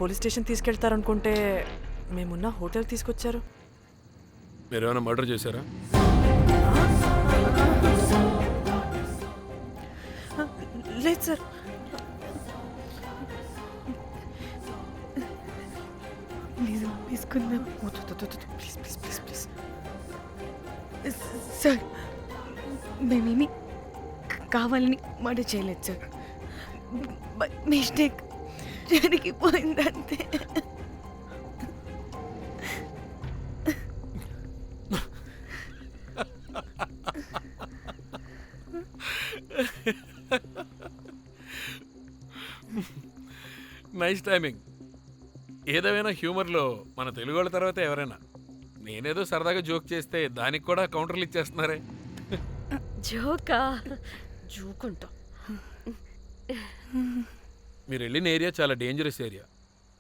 Police station తీసుకెళ్తారనుకుంటే మేమున్న hotel తీసుకొచ్చారు. మీరేమైనా మర్డర్ చేశారా? లేదు సార్. తీసుకుందాం please please please please. Sir, మేమేమి కావాలని మర్డర్ చేయలేదు సార్. మిస్టేక్ జరిగిపోయిందంతే. Nice timing. ఏదేమైనా హ్యూమర్లో మన తెలుగు వాళ్ళ తర్వాత ఎవరైనా. నేనేదో సరదాగా జోక్ చేస్తే దానికి కూడా కౌంటర్లు ఇచ్చేస్తున్నారే. జోకా? జోకుంటా. మీరు వెళ్ళిన ఏరియా చాలా డేంజరస్ ఏరియా.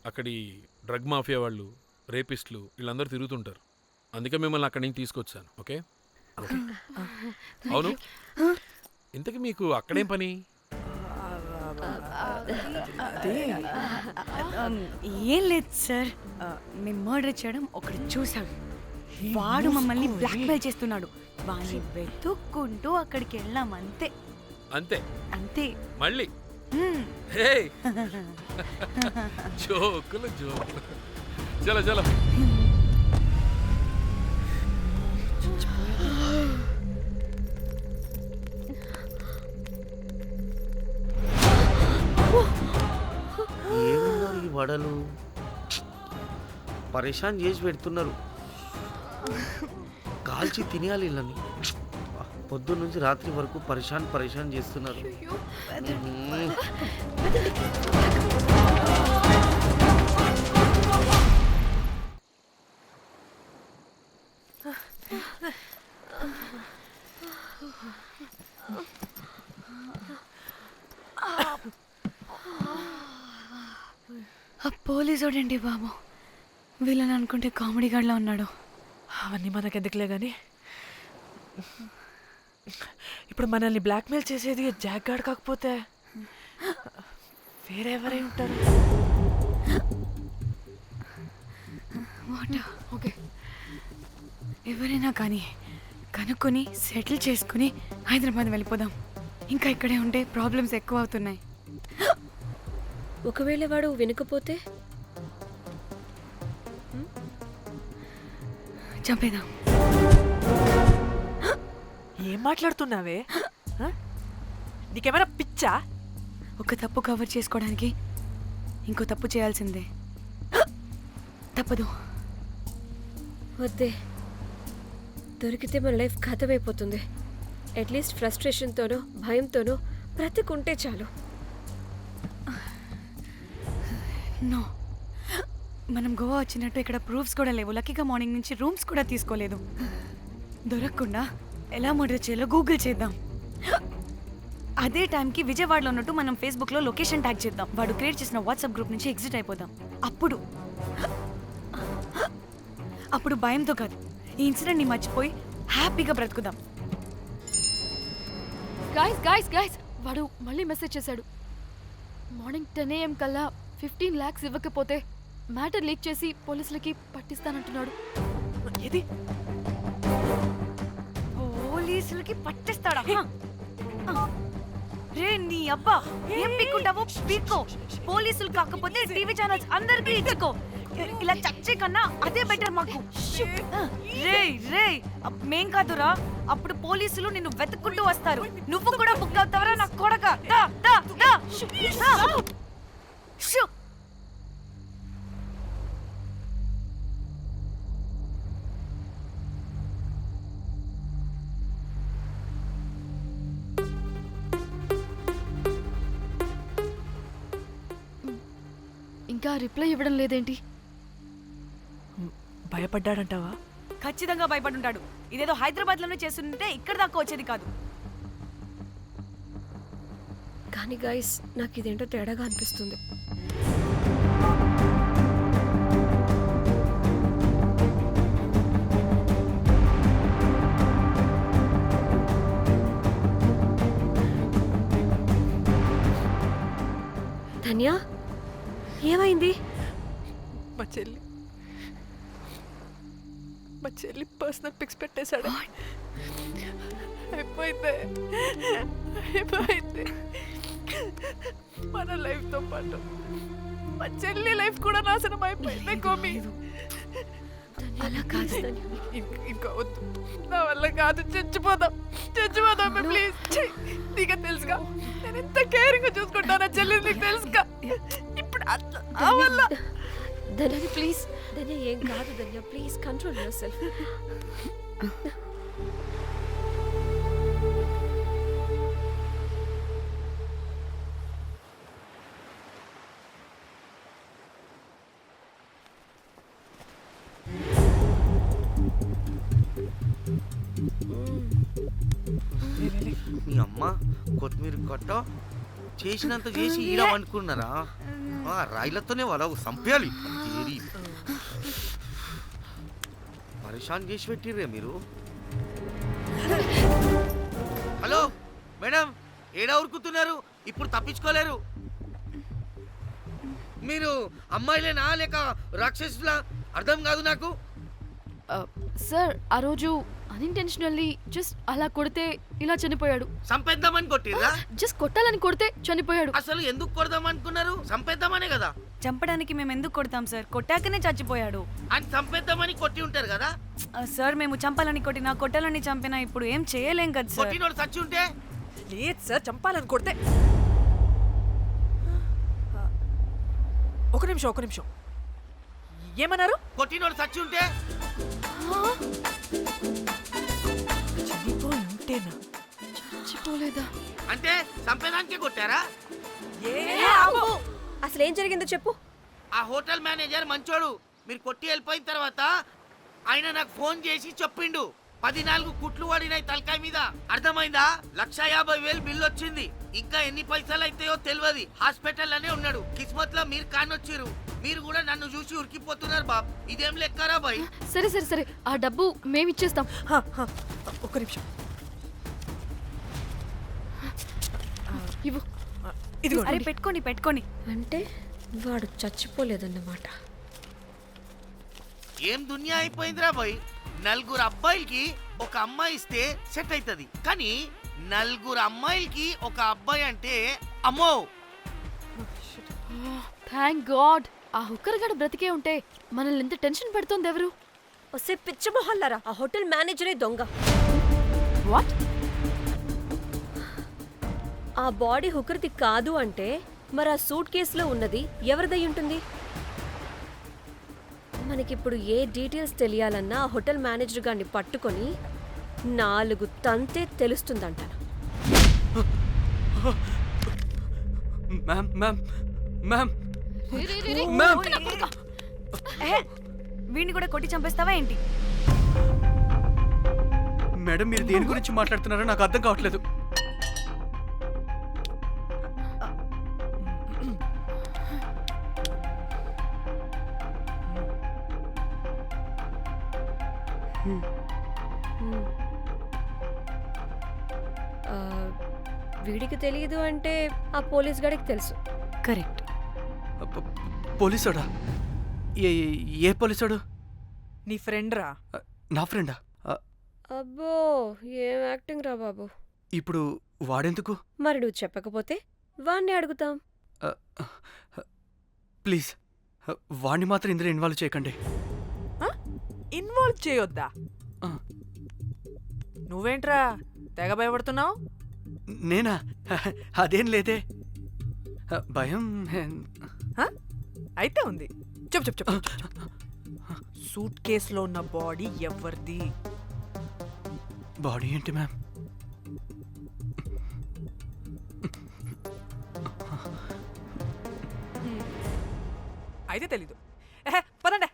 అక్కడి డ్రగ్ మాఫియా వాళ్ళు, రేపిస్టులు వీళ్ళందరూ తిరుగుతుంటారు. అందుకే మిమ్మల్ని అక్కడి నుంచి తీసుకొచ్చాను. ఓకే? అవును, ఇంతకీ మీకు అక్కడేం పని? ఏం లేదు సార్, మేము మర్డర్ చేయడం ఒకటి చూసాడు. వాడు మమ్మల్ని బ్లాక్మెయిల్ చేస్తున్నాడు. వాడిని వెతుక్కుంటూ అక్కడికి వెళ్ళాం. అంతే అంతే అంతే. మళ్ళీ హే జోకులు జోకులు. చలో చలో. ఏమున్నా ఈ వడలు పరేషాన్ చేసి పెడుతున్నారు. కాల్చి తినేయాలి ఇళ్ళని. పొద్దున్న నుంచి రాత్రి వరకు పరేషాన్ చేస్తున్నారు. పోలీసోడండి బాబు. వీళ్ళని అనుకుంటే కామెడీ గాడ్లా ఉన్నాడు. అవన్నీ మనకెందుకులే కానీ ఇప్పుడు మనల్ని బ్లాక్మెయిల్ చేసేది జాక్ గార్డ్ కాకపోతే వేరే ఎవరై ఉంటారు? ఓకే, ఎవరైనా కానీ కనుక్కొని సెటిల్ చేసుకుని హైదరాబాద్ వెళ్ళిపోదాం. ఇంకా ఇక్కడే ఉంటే ప్రాబ్లమ్స్ ఎక్కువ అవుతున్నాయి. ఒకవేళ వాడు వినకపోతే చంపేదాం. ఏం మాట్లాడుతున్నావే? నీకేమైనా పిచ్చా? ఒక తప్పు కవర్ చేసుకోవడానికి ఇంకో తప్పు చేయాల్సిందే. తప్పదు. వద్దే, దొరికితే మన లైఫ్ ఖతమైపోతుంది. అట్లీస్ట్ ఫ్రస్ట్రేషన్తోనో భయంతోనో బ్రతుకుంటే చాలు. నో, మనం గోవా వచ్చినట్టు ఇక్కడ ప్రూఫ్స్ కూడా లేవు. లక్కీగా మార్నింగ్ నుంచి రూమ్స్ కూడా తీసుకోలేదు. దొరకకుండా ఎలా మర్డర్ చేయాలో గూగుల్ చేద్దాం. అదే టైంకి విజయవాడలో ఉన్నట్టు మనం ఫేస్బుక్లో లొకేషన్ ట్యాగ్ చేద్దాం. వాడు క్రియేట్ చేసిన వాట్సాప్ గ్రూప్ నుంచి ఎగ్జిట్ అయిపోదాం. అప్పుడు భయంతో కాదు, ఈ ఇన్సిడెంట్ని మర్చిపోయి హ్యాపీగా బ్రతుకుదాం. గైస్ వాడు మళ్ళీ మెసేజ్ చేశాడు. మార్నింగ్ 10 AM కల్లా 15 lakhs ఇవ్వకపోతే మ్యాటర్ లీక్ చేసి పోలీసులకి పట్టిస్తానంటున్నాడు. ఏది? పోలీసులకి పట్టిస్తాడా? రే నీ అబ్బా, ఏం పీక్కుంటావో పీక్కో. పోలీసులు కాకపోతే టీవీ ఛానల్స్ అందరికీ ఇచ్చుకో. ఇలా చచ్చే కన్నా అదే బెటర్ మాకు. రే మేం కాదురా, అప్పుడు పోలీసులు నిన్ను వెతుక్కుంటూ వస్తారు. నువ్వు కూడా బుక్ అవుతావరా నా కొడక. ఇంకా రిప్లై ఇవ్వడం లేదేంటి? భయపడ్డాడంటావా? ఖచ్చితంగా భయపడుంటాడు. ఇదేదో హైదరాబాద్లోనే చేస్తుంటే ఇక్కడ దాకా వచ్చేది కాదు. కానీ గైస్, నాకు ఇదేంటో తేడాగా అనిపిస్తుంది. ధన్య, ఏమైంది? మా చెల్లి పర్సనల్ పిక్స్ పెట్టేశాడు. అయిపోయింది మన లైఫ్తో పాటు మా చెల్లి లైఫ్ కూడా నాశనం అయిపోయింది. కోమి అలా కాదు ఇంకా వద్దు, నా వల్ల కాదు. చచ్చిపోదాం ప్లీజ్. నీకు తెలుసుగా నేను ఎంత కేరింగ్ గా చూసుకుంటాను చెల్లి, నీకు తెలుసుగా. ఇప్పుడు ఆ వల్ల ధన్య ప్లీజ్, ధన్య ఏం కాదు ధన్య, ప్లీజ్ కంట్రోల్ యువర్ సెల్ఫ్. మీ అమ్మ కొత్తిమీర కొట్ట చేసినంత చేసి ఈడ అనుకున్నారా? రాయిలతోనే వాళ్ళ సంపేయాలి. పరిశాన్ చేసి పెట్టిర్రే మీరు. హలో మేడం, ఏడా ఉరుకుతున్నారు? ఇప్పుడు తప్పించుకోలేరు. మీరు అమ్మాయిలేనా లేక రాక్షసులా? అర్థం కాదు నాకు. సార్ ఆ రోజు అన్ఇంటెన్షనల్లీ జస్ట్ అలా కొడితే ఇలా చనిపోయాడు. సంపేద్దామని కొట్టిర్రా? జస్ట్ కొట్టాలని కొడితే చనిపోయాడు. అసలు ఎందుకు కొడదాం అనుకున్నారు? సంపేద్దామనే కదా. చంపడానికి మేము ఎందుకు కొడతాం సార్? కొట్టాకనే చచ్చిపోయాడు. అని సంపేద్దామని కొట్టి ఉంటారు కదా. సార్ మేము చంపాలని కొట్టినా కొట్టాలని చంపినా ఇప్పుడు ఏం చేయలేం కదా సార్. కొట్టినోడు చచ్చి ఉంటే? లేదు సార్, చంపాలని కొడితే. ఒక నిమిషం ఏమన్నారు? కొట్టినోడు చచ్చి ఉంటే? చనిపోయి ఉంటేనా? చచ్చిపోలేదా? అంటే సంపేదానికే కొట్టారా? అసలు ఏం జరిగిందో చెప్పు. ఆ హోటల్ మేనేజర్ మంచోడు. మీరు కొట్టి వెళ్ళిపోయిన తర్వాత ఆయన నాకు ఫోన్ చేసి చెప్పిండు 14 కుట్లు పడినాయి తలకాయ మీద. అర్థమైందా? 1,50,000 బిల్లు వచ్చింది. ఇంకా ఎన్ని పైసలు అయితాయో తెలియదు. హాస్పిటల్ లోనే ఉన్నాడు. కిస్మత్ లో మీరు కానొచ్చిరు. మీరు కూడా నన్ను చూసి ఉరికిపోతున్నారు బాబ్. ఇదేం లెక్కరా బాయ్? సరే ఆ డబ్బు మేమిచ్చేస్తాం. ఒక్క నిమిషం ఇవ్వు. ఇదిగో. అరే పెట్టుకోండి. అంటే వాడు చచ్చిపోలేదన్నమాట. ఏం దునియా అయిపోయిందిరా బాయ్. 4 అబ్బాయిలకి ఒక అమ్మాయి ఇస్తే సెట్ అవుతుంది, కానీ 4 అమ్మాయిలకి ఒక అబ్బాయి అంటే అమ్మో. థ్యాంక్ గాడ్ ఆ హుక్కర్ గడ బ్రతికే ఉంటే మనల్ని ఎంత టెన్షన్ పెడుతుంది ఎవరు? వస్తే పిచ్చ మొహల్లారా, ఆ హోటల్ మేనేజరే దొంగ. వాట్? ఆ బాడీ హుకర్ది కాదు అంటే మరి ఆ సూట్ కేసులో ఉన్నది ఎవరిదై ఉంటుంది? మనకిప్పుడు ఏ డీటెయిల్స్ తెలియాలన్నా ఆ హోటల్ మేనేజర్ గారిని పట్టుకొని 4 తంతే తెలుస్తుందంటాను. వీడిని కూడా కొట్టి చంపేస్తావా ఏంటి? మేడం, మీరు దేని గురించి మాట్లాడుతున్నారో నాకు అర్థం కావట్లేదు. వీడికి తెలియదు అంటే ఆ పోలీస్ గాడికి తెలుసు. కరెక్ట్. పోలీసోడా? ఏ పోలీసోడు? నీ ఫ్రెండ్ రా. నా ఫ్రెండా? అబ్బో ఏం యాక్టింగ్ రా బాబు. ఇప్పుడు వాడెందుకు? మరి నువ్వు చెప్పకపోతే వాణ్ణి అడుగుతాం. ప్లీజ్ వాణ్ణి మాత్రం ఇందులో ఇన్వాల్వ్ చేయకండి. ఇన్వాల్వ్ చేయొద్దా? నువ్వేంట్రా తెగ భయపడుతున్నావు? నేనా? అదేం లేదే. భయం అయితే ఉంది. చెప్పు. సూట్ కేసులో ఉన్న బాడీ ఎవరిది? బాడీ ఏంటి మ్యామ్? అయితే తెలీదు. పదండి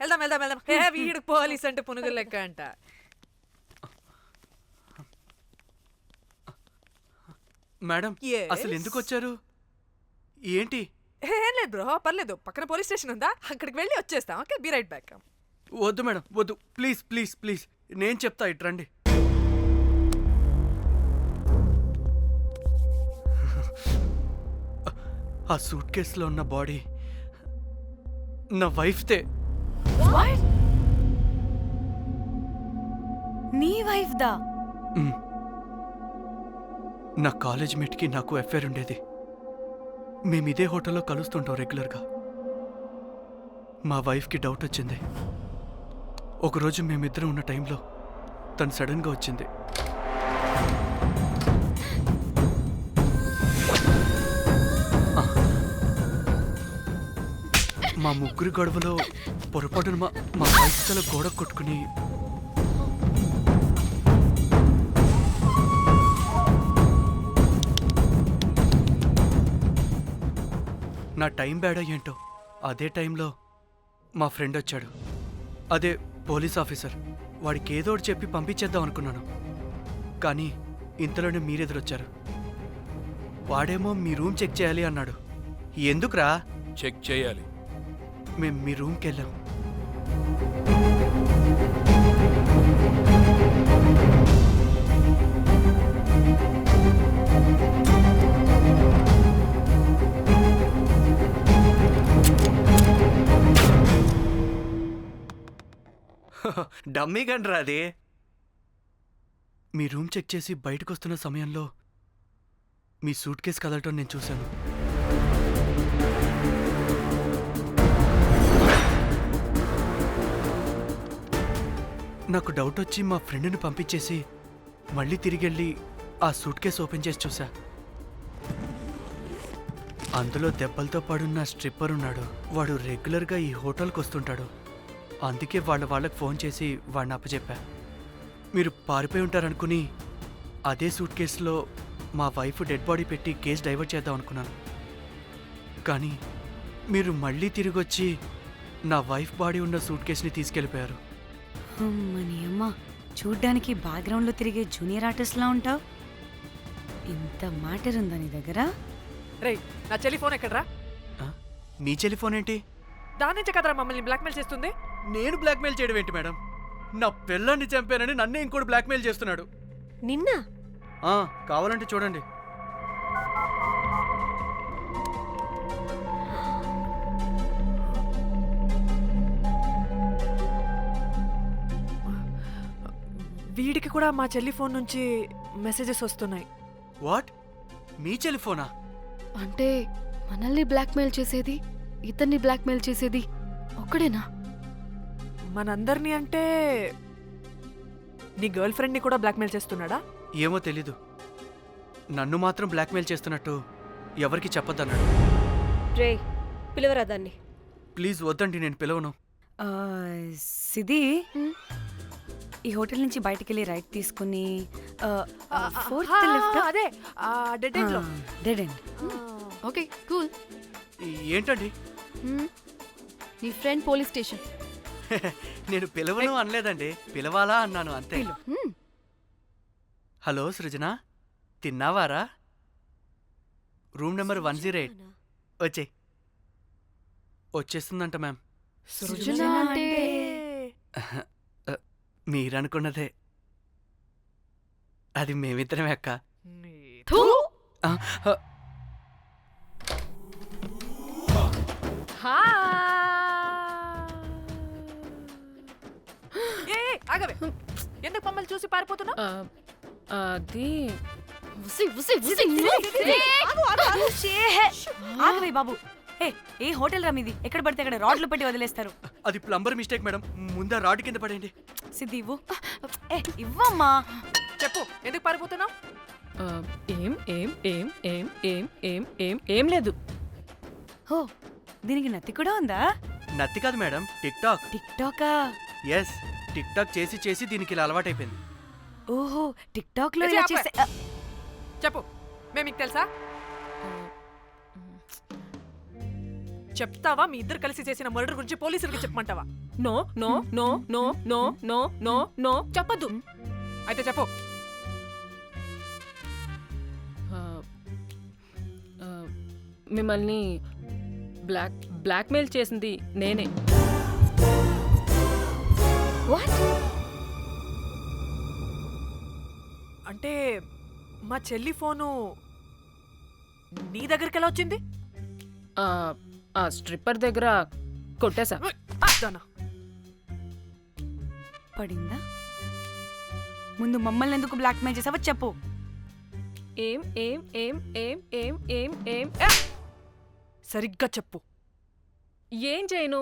వెళ్దాం. వీడికి పోలీస్ అంటే పునుగులు లెక్క అంట. మేడం అసలు ఎందుకు వచ్చారు? ఏంటి? ఏం లేదు బ్రో, పర్లేదు. పక్కన పోలీస్ స్టేషన్ ఉందా, అక్కడికి వెళ్ళి వచ్చేస్తాం. Okay, be right back. వద్దు మేడం, వద్దు. ప్లీజ్ నేను చెప్తా, ఇటు రండి. ఆ సూట్ కేసులో ఉన్న బాడీ నా వైఫ్తే. What? నీ వైఫ్ దా? మ్. నా కాలేజ్ మేట్కి నాకు అఫేర్ ఉండేది. మేము ఇదే హోటల్లో కలుస్తుంటాం రెగ్యులర్గా. మా వైఫ్కి డౌట్ వచ్చింది. ఒకరోజు మేమిద్దరం ఉన్న టైంలో తను సడన్గా వచ్చింది. మా ముగ్గురి గొడవలో పొరపాటున మా వైఫ్ తల గోడ కొట్టుకుని నా టైం బ్యాడ్ ఏంటో అదే టైంలో మా ఫ్రెండ్ వచ్చాడు. అదే పోలీస్ ఆఫీసర్. వాడికి ఏదో ఒకటి చెప్పి పంపించేద్దాం అనుకున్నాను. కానీ ఇంతలోనే మీరెదురొచ్చారు. వాడేమో మీ రూమ్ చెక్ చేయాలి అన్నాడు. ఎందుకురా? చెక్ చేయాలి. మేము మీ రూమ్కి వెళ్ళాం. డమ్మీ గండ్రా అది. మీ రూమ్ చెక్ చేసి బయటకు వస్తున్న సమయంలో మీ సూట్ కేసు కదలటం నేను చూశాను. నాకు డౌట్ వచ్చి మా ఫ్రెండ్ని పంపించేసి మళ్ళీ తిరిగెళ్ళి ఆ సూట్ కేసు ఓపెన్ చేసి చూసా. అందులో దెబ్బలతో పడున్న స్ట్రిప్పర్ ఉన్నాడు. వాడు రెగ్యులర్గా ఈ హోటల్కి వస్తుంటాడు. అందుకే వాళ్ళకి ఫోన్ చేసి వాడిని అప్పచెప్పా. మీరు పారిపోయి ఉంటారనుకుని అదే సూట్ కేసులో మా వైఫ్ డెడ్ బాడీ పెట్టి కేసు డైవర్ట్ చేద్దాం అనుకున్నాను. కానీ మీరు మళ్ళీ తిరిగి వచ్చి నా వైఫ్ బాడీ ఉన్న సూట్ కేసుని తీసుకెళ్ళిపోయారు. అమ్మని అమ్మ, చూడ్డానికి బ్యాక్గ్రౌండ్లో తిరిగే జూనియర్ ఆర్టిస్ట్లా ఉంటావు. ఇంత మ్యాటర్ ఉందా నీ దగ్గర? రేయ్, నా చెల్లి ఫోన్ ఎక్కడరా? నీ టెలిఫోన్ ఏంటి? దాని నుంచే కదరా మమ్మల్ని బ్లాక్మెయిల్ చేస్తుంది. నేను బ్లాక్మెయిల్ చేయడం ఏంటి మేడం? నా పిల్లాన్ని చంపానని నన్నే ఇంకోటి బ్లాక్మెయిల్ చేస్తున్నాడు. నిన్న కావాలంటే చూడండి. వీడికి కూడా మా చెల్లి ఫోన్ నుంచి మెసేజెస్ వస్తున్నాయి. వాట్? మీ టెలిఫోనా? అంటే మనల్ని బ్లాక్మెయిల్ చేసేది, ఇతన్ని బ్లాక్మెయిల్ చేసేది ఒక్కడేనా? మనందరినీ అంటే నీ గర్ల్ ఫ్రెండ్ని కూడా బ్లాక్మెయిల్ చేస్తున్నాడా? ఏమో తెలీదు. నన్ను మాత్రం బ్లాక్మెయిల్ చేస్తున్నట్టు ఎవరికి చెప్పొద్దన్నాడు. రే, పిలవరా దాన్ని. ప్లీజ్ వద్దండి, నేను పిలవను. సిది, ఈ హోటల్ నుంచి బయటికి వెళ్ళి రైట్ తీసుకుని ఫోర్త్ లెఫ్ట్. అదే డెడ్ ఎండ్ లో. Dead end. Okay, cool. ఏంటండి? నీ ఫ్రెండ్ పోలీస్ స్టేషన్. నేను పిలవను అనలేదండి, పిలవాలా అన్నాను అంతే. హలో సృజన, తిన్నావారా? Room number 108. వచ్చేస్తుందంట మ్యామ్. సృజన అంటే మీరనుకున్నదే. అది మేమిద్దరమే అక్క. థూ! ఆ, ఆ, ఆగవే, ఎందుకు మమ్మల్ని చూసి పారిపోతున్నా? అది ఉసి, ఉసి, ఉసి. ఆగవే బాబు. ఏ హోటల్ రా మీది? ఎక్కడ పడితే అక్కడ రాడ్లు పెట్టి వదిలేస్తారు. అది ప్లంబర్ మిస్టేక్ మేడం. ముందా రాడ్ కింద పడండి. సిద్ధి ఇవ్వు. ఇవ్వమ్మా. చెప్పు, ఎందుకు పారిపోతున్నావు? ఏం ఏం ఏం ఏం ఏం ఏం ఏం ఏం లేదు. హో, దీనికి నత్తి కూడా ఉందా? నత్తి కాదు మేడం, టిక్ టాక్. టిక్ టాకా? ఎస్, టిక్ టాక్ చేసి చేసి దీనికి ఇలా అలవాటైపోయింది. ఓహో, టిక్ టాక్ లో ఇలా చేస్తే చెప్పు, మేము మీకు తెలుసా? చెప్తావా? మీ ఇద్దరు కలిసి చేసిన మర్డర్ గురించి పోలీసులకి చెప్పమంటావా? No no no no no no no no చెప్పద్దు. అయితే చెప్పు. మిమ్మల్ని బ్లాక్మెయిల్ చేసింది నేనే. అంటే మా చెల్లి ఫోను నీ దగ్గరికి ఎలా వచ్చింది? ఆ స్ట్రిప్పర్ దగ్గర కొట్టేశా. దానా, పడిందా? ముందు మమ్మల్ని ఎందుకు బ్లాక్మెయిల్ చేసావో చెప్పు. ఏం ఏం ఏం ఏం ఏం ఏం ఏం సరిగ్గా చెప్పు. ఏం చేయను?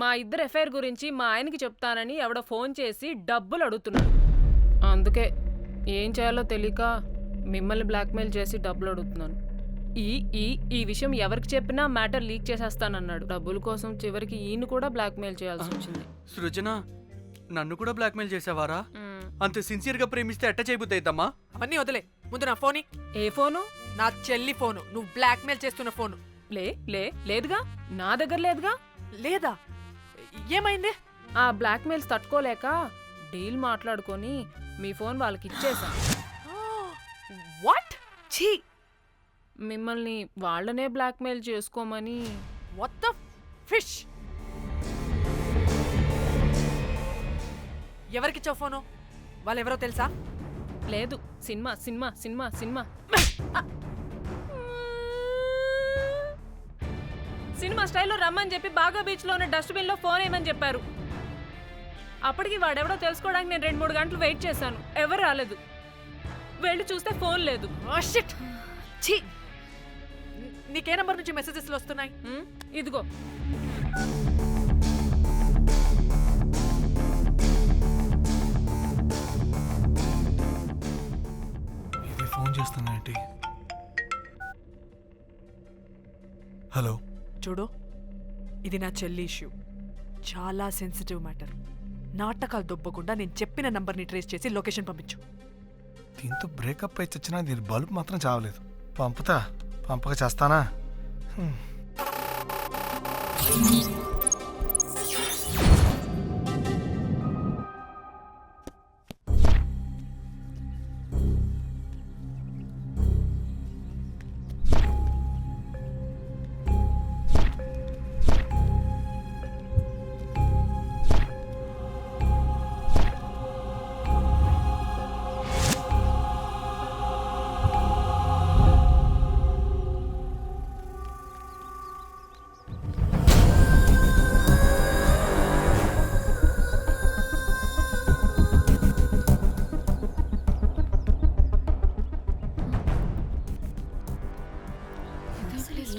మా ఇద్దరు ఎఫ్ఐఆర్ గురించి మా ఆయనకి చెప్తానని ఎవడో ఫోన్ చేసి డబ్బులు అడుగుతున్నాడు. అందుకే ఏం చేయాలో తెలియక మిమ్మల్ని బ్లాక్మెయిల్ చేసి డబ్బులు అడుగుతున్నాను. ఈ ఈ ఈ విషయం ఎవరికి చెప్పినా మ్యాటర్ లీక్ చేసేస్తానన్నాడు. డబ్బుల కోసం చివరికి ఈయన కూడా బ్లాక్మెయిల్ చేయాల్సి వచ్చింది. సృజన, నన్ను కూడా బ్లాక్మెయిల్ చేసావారా? మ్, అంత సిన్సియర్గా ప్రేమిస్తే ఎట్ట చేయబుద్ది అవుతామా? అవన్నీ వదిలే, ముందు నా ఫోన్ ఏ ఫోను? నా చెల్లి ఫోను. నువ్వు బ్లాక్మెయిల్ చేస్తున్న ఫోను. లేదుగా, నా దగ్గర లేదుగా. లేదా? ఏమైంది? ఆ బ్లాక్మెయిల్స్ తట్టుకోలేక డీల్ మాట్లాడుకొని మీ ఫోన్ వాళ్ళకి ఇచ్చేసా. వాట్? ఛీ, మిమ్మల్ని వాళ్ళనే బ్లాక్మెయిల్ చేసుకోమని. What the fish? ఎవరికిచ్చావు ఫోను? వాళ్ళెవరో తెలుసా? లేదు, cinema cinema cinema cinema cinema స్టైల్లో రమ్మని చెప్పి బాగా బీచ్లో ఉన్న డస్ట్బిన్లో ఫోన్ వేయమని చెప్పారు. అప్పటికి వాడెవడో తెలుసుకోవడానికి నేను 2-3 గంటలు వెయిట్ చేశాను. ఎవరు రాలేదు. వెళ్ళి చూస్తే ఫోన్ లేదు. Oh, shit. ఛీ, నీకే నంబర్ నుంచి మెసేజెస్లు వస్తున్నాయి? ఇదిగో. ఇది ఫోన్ చేస్తున్నాయేంటి? హలో, చూడు, ఇది నా చెల్లి ఇష్యూ. చాలా సెన్సిటివ్ మ్యాటర్. నాటకాలు దొబ్బకుండా నేను చెప్పిన నంబర్ని ట్రేస్ చేసి లొకేషన్ పంపించు. దీంతో బ్రేకప్ అయి చచ్చినా దీని బల్బ్ మాత్రం చావలేదు. పంపుతా, పంపక చేస్తానా?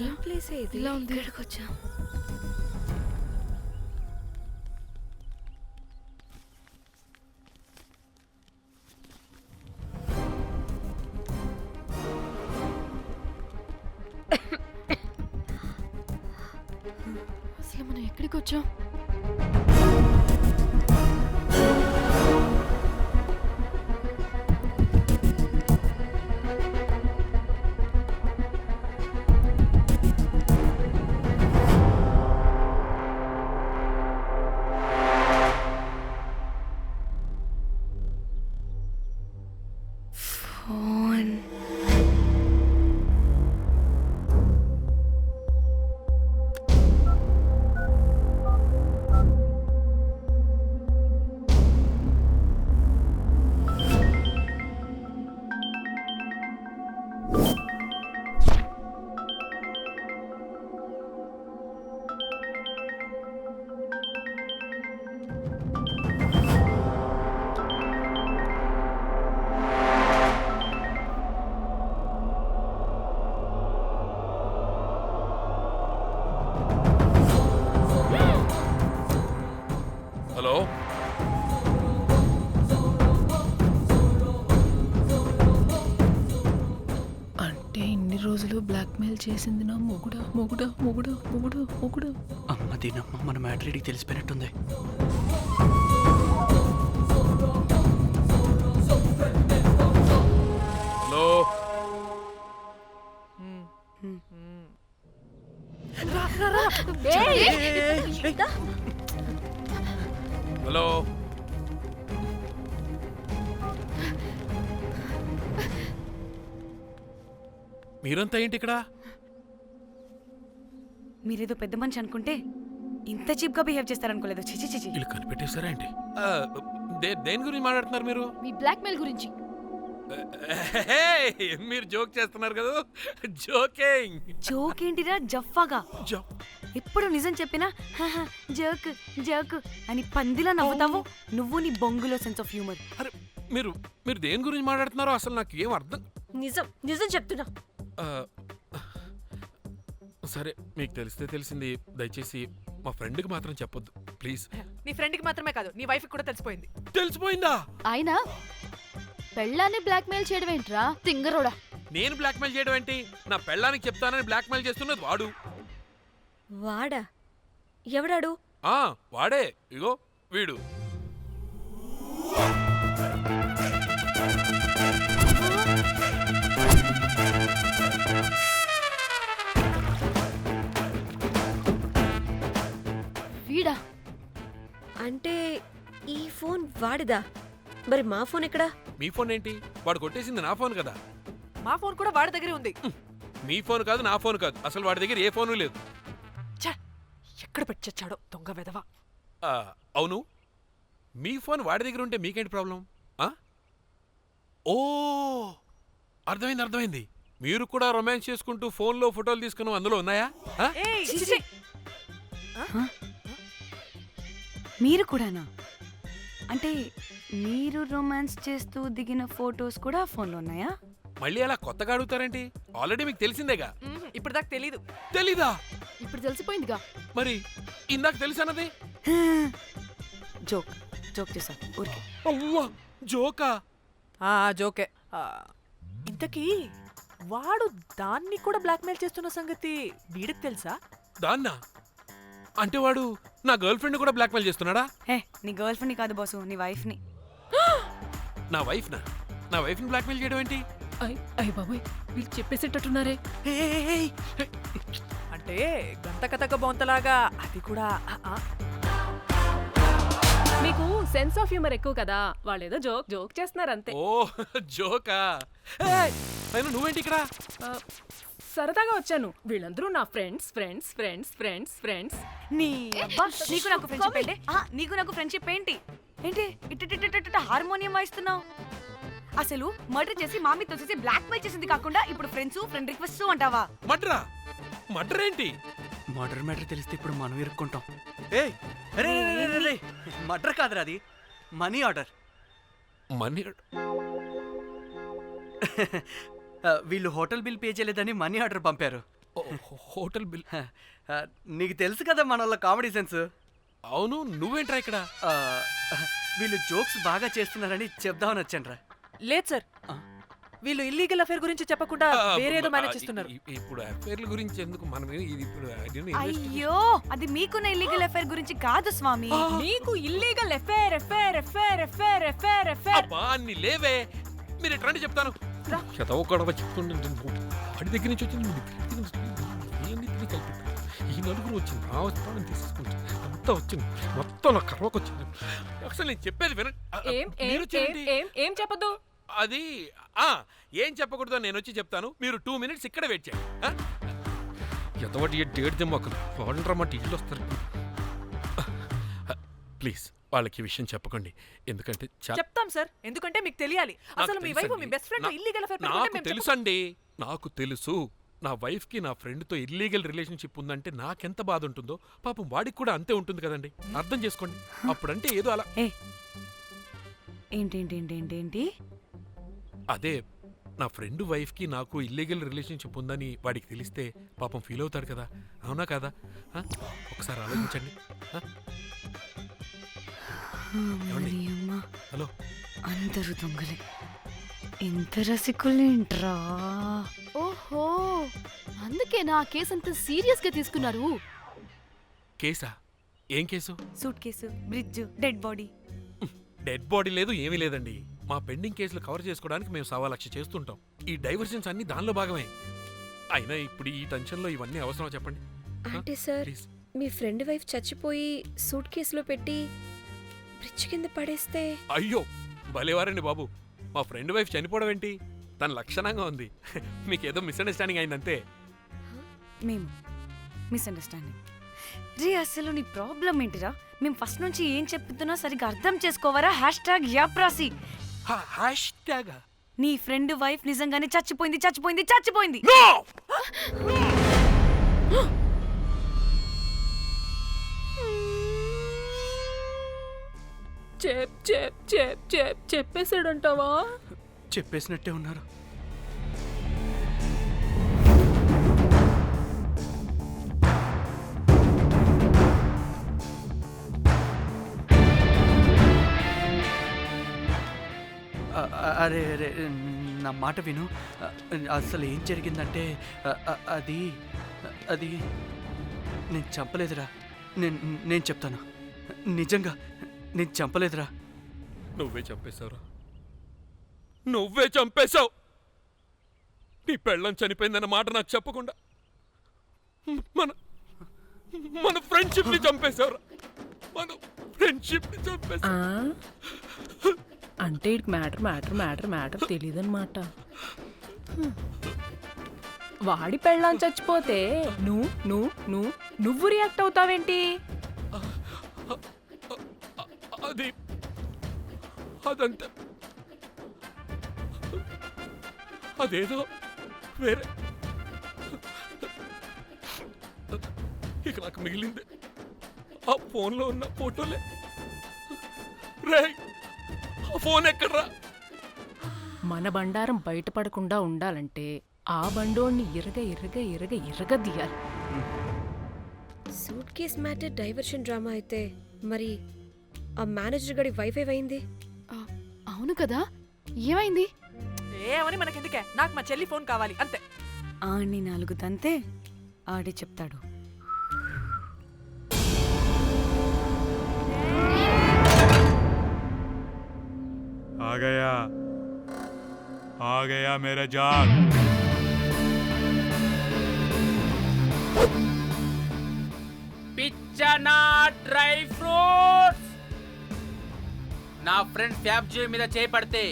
ఏం ప్లేసే ఇది? ఇలా ఉంది. ఇక్కడికి వచ్చాం. అసలు మనం ఎక్కడికి వచ్చాం? ఫోన్. హలో, అంటే ఇన్ని రోజులు బ్లాక్మెయిల్ చేసింది నా మొగుడా మొగుడా మొగుడా మొగుడా మొగుడా. అమ్మ దీనమ్మ, మన మ్యాట్రీడికి తెలిసిపోయినట్టుంది. Hello, hello. మీరంతా ఏంటి ఇక్కడ? మీరేదో పెద్ద మనిషి అనుకుంటే ఇంత చీప్గా బిహేవ్ చేస్తారనుకోలేదు. చిచి చిచి. వీళ్ళు కనిపెట్టేశారా ఏంటి? దేని గురించి మాట్లాడుతున్నారు మీరు? మీ బ్లాక్మెయిల్ గురించి. మీరు జోక్ చేస్తున్నారు కదా? జోకింగ్. జోక్ ఏంటిరా జఫ్ఫాగా? ఎప్పుడు నిజం చెప్పినా జోక్ జోక్ అని పందిలా నవ్వుతావు. నువ్వు నీ బొంగులో సెన్స్ ఆఫ్ హ్యూమర్. అరే మీరు మీరు దేని గురించి మాట్లాడుతున్నారో అసలు నాకు ఏం అర్థం. నిజం నిజం చెప్తున్నా. ఆ, సరే మీకు తెలిస్తే తెలిసింది. దయచేసి మా ఫ్రెండ్కి మాత్రం చెప్పొద్దు ప్లీజ్. నీ ఫ్రెండ్కి మాత్రమే కాదు, నీ వైఫ్కి కూడా తెలిసిపోయింది. తెలిసిపోయిందా? ఆయన పెళ్ళాన్ని బ్లాక్మెయిల్ చేయడం ఏంట్రా తింగరోడా? నేను బ్లాక్మెయిల్ చేయడం ఏంటి? నా పెళ్ళానికి చెప్తానని బ్లాక్మెయిల్ చేస్తున్నది వాడు. వాడా? ఎవడాడు? వాడే, ఇగో వీడు. వీడా? అంటే ఈ ఫోన్ వాడిదా? మరి మా ఫోన్ ఎక్కడా? మీ ఫోన్ ఏంటి? వాడు కొట్టేసింది నా ఫోన్ కదా. మా ఫోన్ కూడా వాడి దగ్గరే ఉంది. మీ ఫోన్ కాదు, నా ఫోన్ కాదు, అసలు వాడి దగ్గర ఏ ఫోను లేదు. ఎక్కడ పెట్టి చచ్చాడో దొంగ వెధవా. అవును, మీ ఫోన్ వాడి దగ్గర ఉంటే మీకేంటి ప్రాబ్లం? ఓ అర్థమైంది అర్థమైంది. మీరు కూడా రొమాన్స్ చేసుకుంటూ ఫోన్లో ఫోటోలు తీసుకున్నాం, అందులో ఉన్నాయా? మీరు కూడానా? అంటే మీరు రొమాన్స్ చేస్తూ దిగిన ఫొటోస్ కూడా ఫోన్లో ఉన్నాయా? మళ్ళీ అలా కొత్తగా అడుగుతారేంటి? ఆల్రెడీ మీకు తెలిసిందేగా. ఇప్పుడు దాకా తెలీదు. తెలీదా? ఇప్పుడు తెలిసిపోయిందిగా. మరి ఇందాక తెలిసన్నది జోక్ జోక్ చేశా ఊరికే. అవ్వా జోకా? జోకే. ఇంతకీ వాడు దాన్ని కూడా బ్లాక్మెయిల్ చేస్తున్న సంగతి వీడికి తెలుసా? దాన్నా? అంటే వాడు నా గర్ల్ ఫ్రెండ్ కూడా బ్లాక్మెయిల్ చేస్తున్నాడా? నీ గర్ల్ ఫ్రెండ్ని కాదు బాసు, నీ వైఫ్ని. నా వైఫ్నా? నా వైఫ్ని బ్లాక్మెయిల్ చేయడం ఏంటి? అయ్య బాబోయ్, వీళ్ళు చెప్పేసేటట్టున్నారే. అంటే గంత కథక బొంతలాగా అది కూడా. మీకు సెన్స్ ఆఫ్ హ్యూమర్ ఎక్కువ కదా, వాళ్ళేదో జోక్ జోక్ చేస్తున్నారు అంతే. ఓ జోకా? అయినా నువ్వేంటి ఇక్కడ? సరదాగా వచ్చాను. వీళ్ళందరూ నా friends friends friends friends friends. నీకు నాకు ఫ్రెండ్షిప్ ఏంటి? నీకు నాకు ఫ్రెండ్షిప్ ఏంటి? ఏంటి ఇట్ట హార్మోనియం వాయిస్తున్నావు? అసలు మర్డర్ చేసి మామితో చేసి బ్లాక్ మెయిల్ చేసింది కాకుండా ఇప్పుడు ఫ్రెండ్స్ ఫ్రెండ్ రిక్వెస్ట్ అంటావా? మడ్రా? మడ్ర ఏంటి? మర్డర్ మ్యాటర్ తెలిస్తే ఇప్పుడు మనం ఇరుక్కుంటాం. మర్డర్ కాదురా, అది మనీ ఆర్డర్. మనీ? వీళ్ళు హోటల్ బిల్ పే చేయలేదని మనీ ఆర్డర్ పంపారు. Hotel bill? నీకు తెలుసు కదా మన వాళ్ళ కామెడీ సెన్స్. అవును, నువ్వేంట్రా ఇక్కడ? వీళ్ళు జోక్స్ బాగా చేస్తున్నారని చెప్దామని వచ్చానురా. లేదు సార్, వీళ్ళు ఇల్లీగల్ అఫేర్ గురించి చెప్పకుండా వేరేదో మేనేజ్ చేస్తున్నారు. ఇప్పుడు అఫేర్ల గురించి ఎందుకు మనం ఇది ఇప్పుడు? అయ్యో, అది మీకున్న ఇల్లీగల్ అఫేర్ గురించి కాదు స్వామి. మీకు illegal affair affair affair affair affair affair. అబ్బా అన్ని లేవే, మీరు ఎట్లా చెప్తాను. చెతవకడవ చెప్తుండే వాడి దగ్గర నుంచి వచ్చింది, ఈ నలుగురు వచ్చింది, ఆ వస్తానని తీసుకుంటాను, అంతా వచ్చింది, మొత్తం నా కర్వకు వచ్చింది. అసలు నేను చెప్పేది వినండి. ఏం చెప్పదు? అది ఏం చెప్పకూడదు, నేను వచ్చి చెప్తాను. మీరు 2 minutes ఇక్కడ వెయిట్ చేయండి. ఎంతవాటి డేట్ దిమ్మక్కలు వాడంటారన్నమాట, ఇల్లు వస్తారు. ప్లీజ్ వాళ్ళకి ఈ విషయం చెప్పకండి, ఎందుకంటే చెప్తాం సార్, ఎందుకంటే మీకు తెలియాలి. అసలు మీ వైఫ్ మీ బెస్ట్ ఫ్రెండ్ ఇల్లీగల్ అఫేర్. నాకు తెలుసండి, నాకు తెలుసు. నా వైఫ్కి నా ఫ్రెండ్తో ఇల్లీగల్ రిలేషన్షిప్ ఉందంటే నాకెంత బాధ ఉంటుందో పాపం వాడికి కూడా అంతే ఉంటుంది కదండి. అర్థం చేసుకోండి. అప్పుడంటే ఏదో అలా. ఏంటి? అదే నా ఫ్రెండ్ వైఫ్కి నాకు ఇల్లీగల్ రిలేషన్షిప్ ఉందని వాడికి తెలిస్తే పాపం ఫీల్ అవుతాడు కదా, అవునా కదా? ఒకసారి ఆలోచించండి. హలో, అందరూ దొంగలే, ఎంత రసికులేంట్రా. ఓహో, అందుకే నా కేసు అంత సీరియస్ గా తీసుకున్నారు. కేసా? ఏం case? Suit case, bridge, dead body. Dead body లేదు, ఏమీ లేదండి. మా పెండింగ్ కేసులు కవర్ చేసుకోవడానికి మేము 1,00,000 చేస్తుంటాం. ఈ డైవర్షన్స్ అన్ని దానిలో భాగమే. అయినా ఇప్పుడు ఈ టెన్షన్లో ఇవన్నీ అవసరమా చెప్పండి? అంటే సార్, మీ ఫ్రెండ్ వైఫ్ చచ్చిపోయి సూట్ కేసులో పెట్టి బ్రిడ్జ్ కింద పడేస్తే? అయ్యో భలేవారండి బాబు, మా ఫ్రెండ్ వైఫ్ చనిపోవడం ఏంటి? తన లక్షణంగా ఉంది. మీకేదో మిస్అండర్స్టాండింగ్ అయిందంతే. మేము మిస్అండర్స్టాండింగ్ రీ. అసలు నీ ప్రాబ్లం ఏంటిరా? మేము ఫస్ట్ నుంచి ఏం చెప్తున్నా సరిగ్గా అర్థం చేసుకోవరా? #యాప్రాసి. నీ ఫ్రెండ్ వైఫ్ నిజంగానే చచ్చిపోయింది. చెప్పేసాడంటావా? చెప్పేసినట్టే ఉన్నారు. అరే అరే నా మాట విను. అసలు ఏం జరిగిందంటే అది అది నేను చంపలేదురా. నేను చెప్తాను, నిజంగా నేను చంపలేదురా. నువ్వే చంపేశావురా, నువ్వే చంపేశావు. నీ పెళ్ళం చనిపోయిందన్న మాట నాకు చెప్పకుండా మన మన ఫ్రెండ్షిప్ ని చంపేశావురా. మన ఫ్రెండ్షిప్ ని చంపేశావు. అంటే ఇటు మ్యాటర్ తెలియదన్నమాట. వాడి పెళ్ళాం చచ్చిపోతే నువ్వు రియాక్ట్ అవుతావేంటి? అదంతా అదేదో వేరే. ఇక నాకు మిగిలింది ఆ ఫోన్లో ఉన్న ఫోటోలే. రే, ఆ ఫోన్ ఎక్కడ్రా? మన బండారం బయటపడకుండా ఉండాలంటే ఆ బండోడిని ఇరగ తీయాలి. Suit case matter diversion drama అయితే మరి ఆ మేనేజర్ గడి వైఫై అయింది. అవును కదా, ఏమైంది? ఏమని మనకెందుకే, నాకు మా చెల్లి ఫోన్ కావాలి అంతే. ఆడిని 4 తంతే ఆడే చెప్తాడు. आ गया मेरा जान. పిచ్చనా డ్రై ఫ్రూట్స్. నా ఫ్రెండ్ ఫ్యాబ్జీ మీద చేపడితే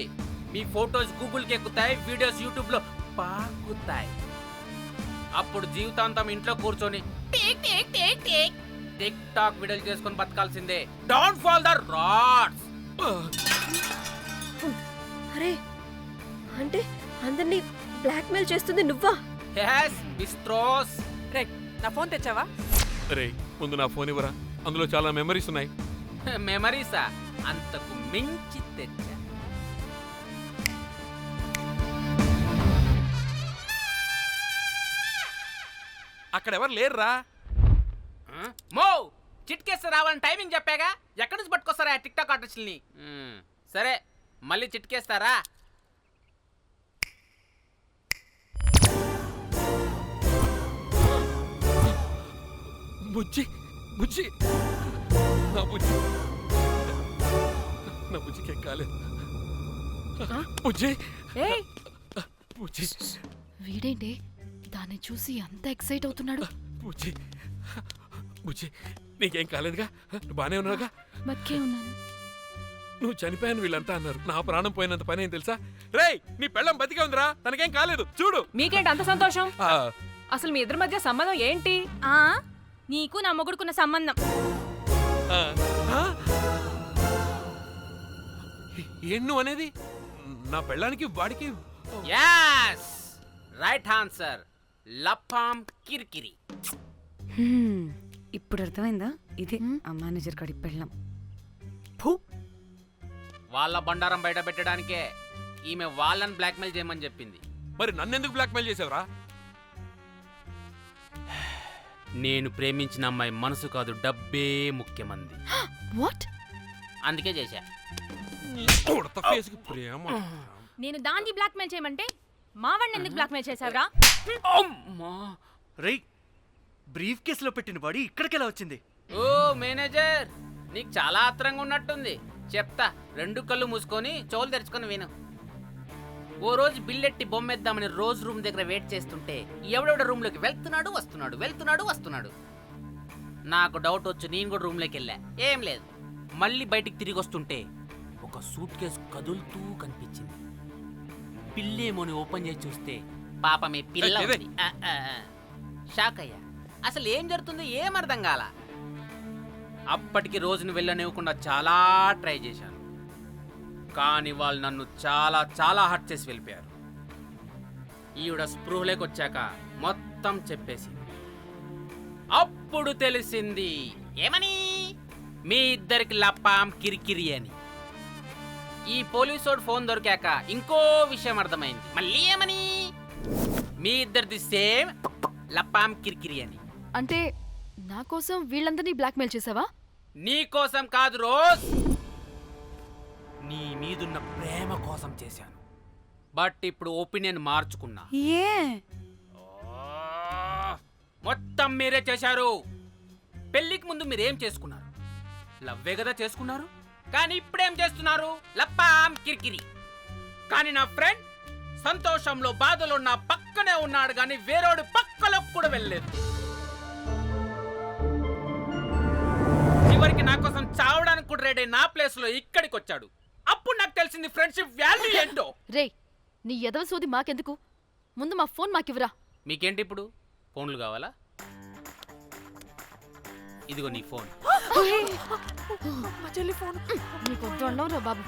మీ ఫోటోస్ గూగుల్కి ఎక్కుతాయి, వీడియోస్ యూట్యూబ్లో పాకుతాయి. అప్పుడు జీవితాంతం ఇంట్లో కూర్చొని టిక్ టాక్ వీడియోలు చేసుకొని బతకాల్సిందే. Don't fall the rods. అరే అంటే అందరినీ బ్లాక్మెయిల్ చేస్తుంది నువ్వా? yes బిస్ట్రోస్. రే, నా ఫోన్ తెచ్చావా? రే, ముందు నా ఫోన్ ఇవ్వరా, అందులో చాలా మెమరీస్ ఉన్నాయి. మెమరీసా? అంతకు మించి తెచ్చా. అక్కడ ఎవరు లేరురా. మో చిట్కేస్తే రావాలని టైమింగ్ చెప్పాగా, ఎక్కడి నుంచి పట్టుకొస్తారా టిక్ టాక్ ఆర్టిస్టుల్ని? సరే, మళ్ళీ చిట్కేస్తారా? బుజ్జి బుజ్జి నా బుజ్జి, నా బుజ్జికి ఏం కాలేదు. బుజ్జి బుజ్జి. వీడేంటి దాన్ని చూసి అంత ఎక్సైట్ అవుతున్నాడు? బుజ్జి బుజ్జి, నీకేం కాలేదుగా? బానే ఉన్నావుగా? బతికే ఉన్నాను. నువ్వు చనిపోయాను వీళ్ళంతా అన్నారు. నా ప్రాణం పోయినంత పని ఏం తెలుసా? రేయ్, నీ పెళ్ళం బతికే ఉందిరా, తనకేం కాలేదు. చూడు. మీకేంటి అంత సంతోషం? అసలు మీ ఇద్దరి మధ్య సంబంధం ఏంటి? నీకు నా మొగుడుకున్న సంబంధం. ఏం నువ్వు అనేది? నా పెళ్ళానికి వాడికి? yes right answer. లపాం కిరికిరి. ఇప్పుడు అర్థమైందా? ఇదే ఆ మేనేజర్ గడి పెళ్ళం. వాళ్ళ బండారం బయట పెట్టడానికే ఈమె వాళ్ళని బ్లాక్మెయిల్ చేయమని చెప్పింది. మరి నన్నెందుకు బ్లాక్మెయిల్ చేసావురా? నేను ప్రేమించిన అమ్మాయి మనసు కాదు, డబ్బే ముఖ్యమంది. వాట్? అందుకే చేశా. నేను దాన్ని బ్లాక్మెయిల్ చేయమంటే మావాడిని ఎందుకు బ్లాక్మెయిల్ చేశావురా? రేయ్, బ్రీఫ్ కేసులో పెట్టిన బాడీ ఇక్కడికెలా వచ్చింది? ఓ మేనేజర్, నీకు చాలా ఆత్రంగా ఉన్నట్టుంది. చెప్తా, 2 కళ్ళు మూసుకొని చెవులు తెరుచుకొని విను. ఓ రోజు బిల్లెట్టి బొమ్మేద్దామని రోజు రూమ్ దగ్గర వెయిట్ చేస్తుంటే ఎవడెవడ రూమ్లోకి వెళ్తున్నాడు వస్తున్నాడు. నాకు డౌట్ వచ్చి నేను కూడా రూమ్లోకి వెళ్ళా, ఏం లేదు. మళ్ళీ బయటికి తిరిగి వస్తుంటే ఒక సూట్ కేసు కదులుతూ కనిపించింది. పిల్లేమోని ఓపెన్ చేసి చూస్తే పాపమే పిల్ల ఉంది. షాక్ అయ్యా. అసలు ఏం జరుగుతుందో ఏం అర్థం కాల. అప్పటికి రోజును వెళ్ళనివ్వకుండా చాలా ట్రై చేశాను, కానీ వాళ్ళు నన్ను చాలా చాలా హర్ట్ చేసి వెళ్ళిపోయారు. ఈవిడ స్పృహలోకి వచ్చాక మొత్తం చెప్పేసింది. అప్పుడు తెలిసింది ఏమని, మీ ఇద్దరికి లపాం కిరికిరి అని. ఈ పోలీసోడు ఫోన్ దొరికాక ఇంకో విషయం అర్థమైంది. మళ్ళీ ఏమని? మీ ఇద్దరిది సేమ్ లపాం కిరికిరి అని. అంటే నా కోసం వీళ్ళందరినీ బ్లాక్మెయిల్ చేసావా? నీ కోసం కాదు రోజ్, నీ మీదున్న ప్రేమ కోసం చేశాను. బట్ ఇప్పుడు ఒపీనియన్ మార్చుకున్నా. ఏ మొత్తం మీరే చేశారు. పెళ్లికి ముందు మీరేం చేసుకున్నారు? లవ్వే కదా చేసుకున్నారు. కానీ ఇప్పుడేం చేస్తున్నారు? లప్పాం కిరికిరి. కానీ నా ఫ్రెండ్ సంతోషంలో బాధలో నా పక్కనే ఉన్నాడు, కానీ వేరేడు పక్కలో కూడా వెళ్ళలేదు. చివరికి నా కోసం చావడానికి కూడా రెడీ నా ప్లేస్ లో ఇక్కడికి వచ్చాడు. అప్పుడు నాకు తెలిసింది ఫ్రెండ్షిప్ వాల్యూ ఏంటో. రే, నీ ఎదవ సోది మాకెందుకు? ముందు మా ఫోన్ మాకివ్వరా. మీకేంటి ఇప్పుడు? ఫోన్లు కావాలా? ఇదిగో నీ ఫోన్. మా చెల్లి ఫోన్. నీకు వద్దు అన్నావురా బాబు.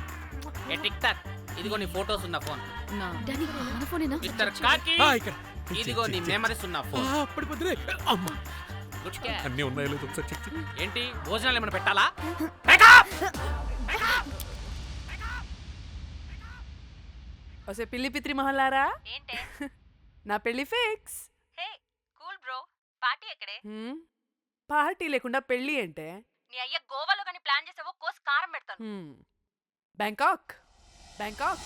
ఏ టిక్ టాక్, ఇదిగో నీ ఫోటోస్ ఉన్న ఫోన్. డాడీ, మన ఫోనేనా? మిస్టర్ కాకి, ఇక్కడ ఇదిగో నీ మెమరీస్ ఉన్న ఫోన్. పడిపోతుంది. అమ్మా గుడ్ క్యాచ్. అన్నీ ఉన్నాయో లేదో ఒకసారి చెక్ చెయ్యి. ఏంటి భోజనాలు ఏమైనా పెట్టాలా? ఒసే పిల్లి పిత్రి మహల్లారా, ఏంటే నా పెళ్లి ఫిక్స్. హే కూల్ బ్రో, పార్టీ ఎక్కడే? పార్టీ లేకుండా పెళ్లి అంటే నీ అయ్య గోవాలో కానీ ప్లాన్ చేసావో కోసి కారం పెడతాను. బ్యాంకాక్. బ్యాంకాక్